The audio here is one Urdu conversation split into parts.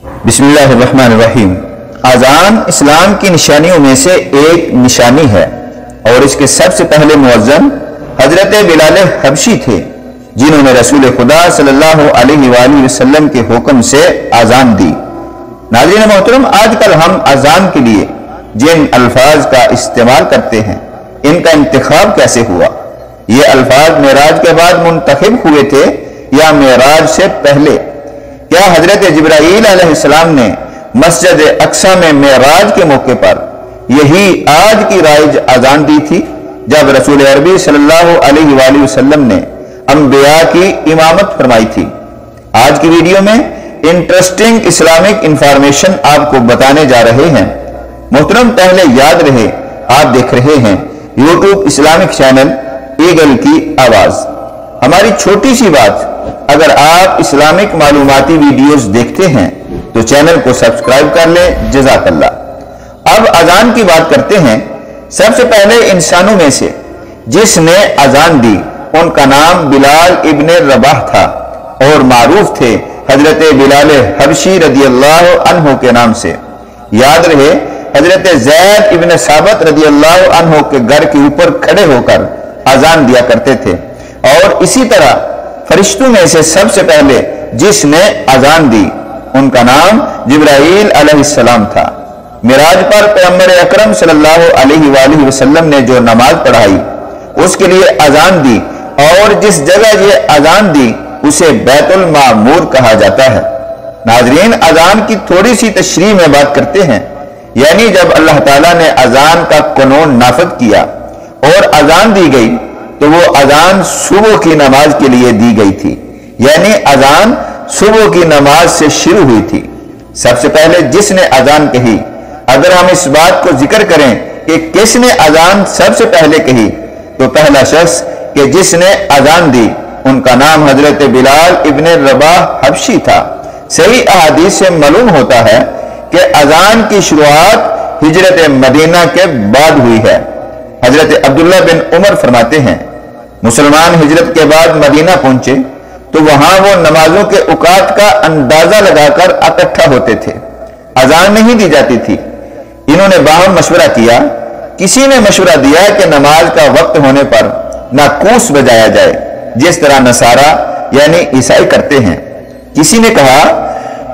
بسم اللہ الرحمن الرحیم۔ اذان اسلام کی نشانیوں میں سے ایک نشانی ہے اور اس کے سب سے پہلے مؤذن حضرت بلال حبشی تھے، جنہوں نے رسول خدا صلی اللہ علیہ وآلہ وسلم کے حکم سے اذان دی۔ ناظرین محترم، آج کل ہم اذان کے لیے جن الفاظ کا استعمال کرتے ہیں، ان کا انتخاب کیسے ہوا؟ یہ الفاظ معراج کے بعد منتخب ہوئے تھے یا معراج سے پہلے؟ کیا حضرت جبرائیل علیہ السلام نے مسجد اقصی میں معراج کے موقع پر یہی آج کی رائج اذان دی تھی جب رسول عربی صلی اللہ علیہ وآلہ وسلم نے انبیاء کی امامت فرمائی تھی؟ آج کی ویڈیو میں انٹرسٹنگ اسلامک انفارمیشن آپ کو بتانے جا رہے ہیں۔ محترم، پہلے یاد رہے آپ دیکھ رہے ہیں یوٹیوب اسلامک چینل ایگل کی آواز۔ ہماری چھوٹی سی بات، اگر آپ اسلامک معلوماتی ویڈیوز دیکھتے ہیں تو چینل کو سبسکرائب کر لیں، جزاک اللہ۔ اب اذان کی بات کرتے ہیں۔ سب سے پہلے انسانوں میں سے جس نے اذان دی ان کا نام بلال ابن رباح تھا اور معروف تھے حضرت بلال حبشی رضی اللہ عنہ کے نام سے۔ یاد رہے حضرت زید ابن ثابت رضی اللہ عنہ کے گھر کے اوپر کھڑے ہو کر اذان دیا کرتے تھے، اور اسی طرح فرشتوں میں سے سب سے پہلے جس نے اذان دی ان کا نام جبرائیل علیہ السلام تھا۔ معراج پر پیغمبر اکرم صلی اللہ علیہ وآلہ وسلم نے جو نماز پڑھائی اس کے لیے اذان دی، اور جس جگہ یہ اذان دی اسے بیت المعمور کہا جاتا ہے۔ ناظرین، اذان کی تھوڑی سی تشریح میں بات کرتے ہیں۔ یعنی جب اللہ تعالیٰ نے اذان کا قانون نافذ کیا اور اذان دی گئی تو وہ اذان صبح کی نماز کے لیے دی گئی تھی، یعنی اذان صبح کی نماز سے شروع ہوئی تھی۔ سب سے پہلے جس نے اذان کہی، اگر ہم اس بات کو ذکر کریں کہ کس نے اذان سب سے پہلے کہی، تو پہلا شخص کہ جس نے اذان دی ان کا نام حضرت بلال ابن رباح حبشی تھا۔ صحیح احادیث سے معلوم ہوتا ہے کہ اذان کی شروعات ہجرت مدینہ کے بعد ہوئی ہے۔ حضرت عبداللہ بن عمر فرماتے ہیں، مسلمان ہجرت کے بعد مدینہ پہنچے تو وہاں وہ نمازوں کے اوقات کا اندازہ لگا کر اکٹھا ہوتے تھے۔ اذان نہیں دی جاتی تھی۔ انہوں نے باہم مشورہ کیا۔ کسی نے مشورہ دیا کہ نماز کا وقت ہونے پر ناقوس بجایا جائے جس طرح نصارہ یعنی عیسائی کرتے ہیں۔ کسی نے کہا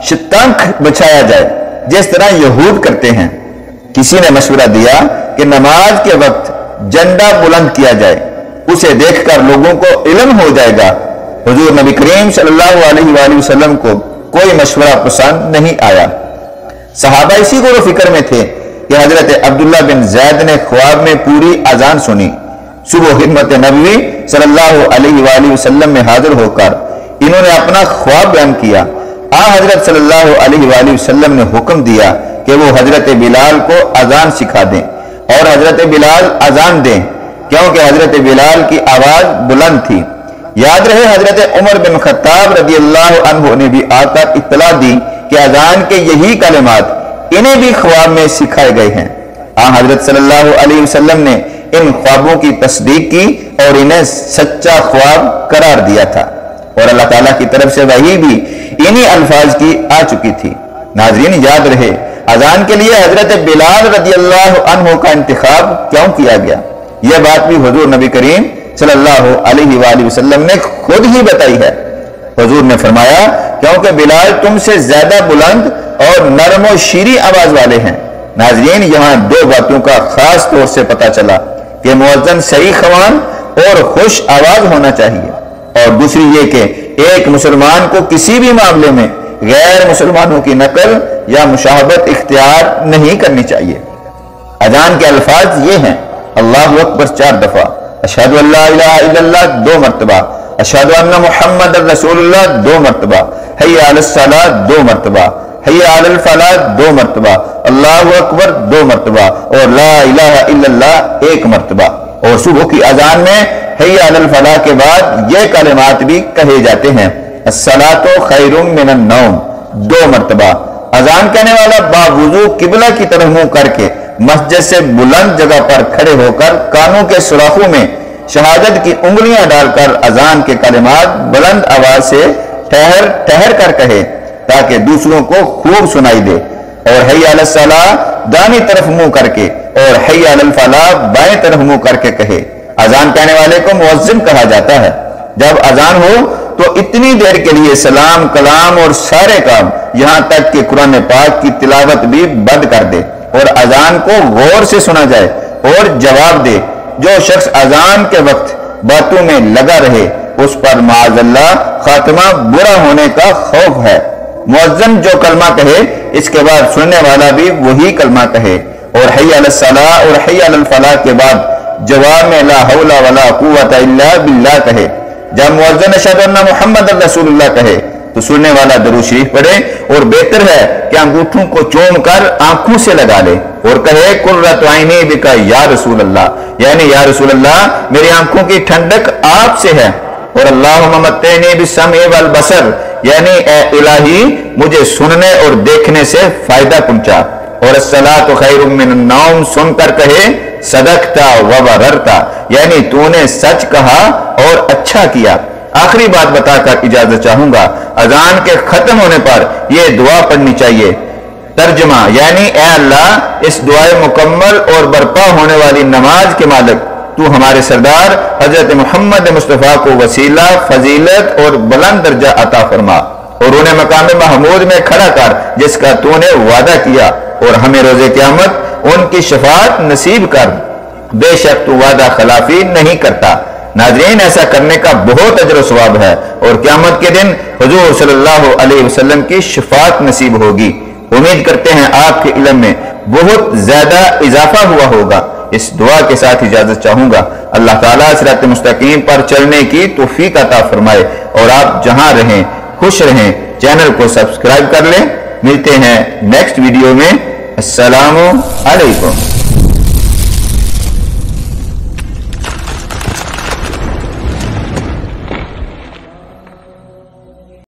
شتنک بچایا جائے جس طرح یہود کرتے ہیں۔ کسی نے مشورہ دیا کہ نماز کے وقت جھنڈا بلند کیا جائے، اسے دیکھ کر لوگوں کو علم ہو جائے گا۔ حضور نبی کریم صلی اللہ علیہ وآلہ وسلم کو کوئی مشورہ پسند نہیں آیا۔ صحابہ اسی غور و فکر میں تھے کہ حضرت عبداللہ بن زید نے خواب میں پوری اذان سنی۔ صبح خدمت نبوی صلی اللہ علیہ وآلہ وسلم میں حاضر ہو کر انہوں نے اپنا خواب بیان کیا۔ حضرت صلی اللہ علیہ وآلہ وسلم نے حکم دیا کہ وہ حضرت بلال کو اذان سکھا دیں اور حضرت بلال اذان دیں، کیونکہ حضرت بلال کی آواز بلند تھی۔ یاد رہے حضرت عمر بن خطاب رضی اللہ عنہ نے بھی آ کر اطلاع دی کہ اذان کے یہی کلمات انہیں بھی خواب میں سکھائے گئے ہیں۔ حضرت صلی اللہ علیہ وسلم نے ان خوابوں کی تصدیق کی اور انہیں سچا خواب قرار دیا تھا، اور اللہ تعالیٰ کی طرف سے وحی بھی انہی الفاظ کی آ چکی تھی۔ ناظرین، یاد رہے اذان کے لیے حضرت بلال رضی اللہ عنہ کا انتخاب کیوں کیا گیا، یہ بات بھی حضور نبی کریم صلی اللہ علیہ وآلہ وسلم نے خود ہی بتائی ہے۔ حضور نے فرمایا کیونکہ بلال تم سے زیادہ بلند اور نرم و شیریں آواز والے ہیں۔ ناظرین، یہاں دو باتوں کا خاص طور سے پتہ چلا کہ مؤذن صحیح خوان اور خوش آواز ہونا چاہیے، اور دوسری یہ کہ ایک مسلمان کو کسی بھی معاملے میں غیر مسلمانوں کی نقل یا مشابہت اختیار نہیں کرنی چاہیے۔ اذان کے الفاظ یہ ہیں: اللہ اکبر 4 دفعہ، اشہد ان لا الہ الا اللہ 2 مرتبہ، اشہد ان محمد رسول اللہ 2 مرتبہ، حی علی الصلاۃ 2 مرتبہ، حی علی الفلاح 2 مرتبہ، اللہ اکبر 2 مرتبہ، اور لا الہ الا اللہ 1 مرتبہ۔ اور صبح کی اذان میں حی علی الفلاح کے بعد یہ کلمات بھی کہے جاتے ہیں: الصلاۃ خیر من النوم 2 مرتبہ۔ اذان کہنے والا باوضو قبلہ کی طرف منہ کر کے مسجد سے بلند جگہ پر کھڑے ہو کر کانوں کے سوراخوں میں شہادت کی انگلیاں ڈال کر اذان کے کلمات بلند آواز سے ٹھہر ٹھہر کر کہے: تاکہ دوسروں کو خوب سنائی دے، اور حی علی الصلاۃ دائیں طرف منہ کر کے اور حی علی الفلاح بائیں طرف منہ کر کے کہے۔ اذان کہنے والے کو مؤذن کہا جاتا ہے۔ جب اذان ہو تو اتنی دیر کے لیے سلام، کلام اور سارے کام، یہاں تک کہ قرآن پاک کی تلاوت بھی بند کر دے، اور اذان کو غور سے سنا جائے اور جواب دے۔ جو شخص اذان کے وقت باتوں میں لگا رہے اس پر معاذ اللہ خاتمہ برا ہونے کا خوف ہے۔ مؤذن جو کلمہ کہے اس کے بعد سننے والا بھی وہی کلمہ کہے، اور حی علی الصلاۃ اور حی علی الفلاح کے بعد جواب میں لا حول ولا قوت الا باللہ کہے۔ جب مؤذن اشہد ان محمد رسول اللہ کہے تو سننے والا درود شریف پڑھے، اور بہتر ہے کہ انگوٹھوں کو چوم کر آنکھوں سے لگا لے اور کہے قرۃ عینی بک یا رسول اللہ، یعنی یا رسول اللہ میری آنکھوں کی ٹھنڈک آپ سے ہے، اور اللہم متعنی بالسمع والبصر، یعنی اے الہی مجھے سننے اور دیکھنے سے فائدہ پہنچا، اور الصلاۃ خیر من النوم سن کر کہے صدقتا وبررتا، یعنی تو نے سچ کہا اور اچھا کیا۔ آخری بات بتا کر اجازت چاہوں گا، اذان کے ختم ہونے پر یہ دعا پڑھنی چاہیے۔ ترجمہ، یعنی اے اللہ اس دعائے مکمل اور برپا ہونے والی نماز کے مالک تو ہمارے سردار حضرت محمد مصطفیٰ کو وسیلہ، فضیلت اور بلند درجہ عطا فرما، اور انہیں مقام محمود میں کھڑا کر جس کا تو نے وعدہ کیا، اور ہمیں روز قیامت ان کی شفاعت نصیب کر، بے شک تو وعدہ خلافی نہیں کرتا۔ ناظرین، ایسا کرنے کا بہت اجر و ثواب ہے، اور قیامت کے دن حضور صلی اللہ علیہ وسلم کی شفاعت نصیب ہوگی۔ امید کرتے ہیں آپ کے علم میں بہت زیادہ اضافہ ہوا ہوگا۔ اس دعا کے ساتھ اجازت چاہوں گا، اللہ تعالیٰ صراط مستقیم پر چلنے کی توفیق عطا فرمائے، اور آپ جہاں رہیں خوش رہیں۔ چینل کو سبسکرائب کر لیں۔ ملتے ہیں نیکسٹ ویڈیو میں۔ السلام علیکم۔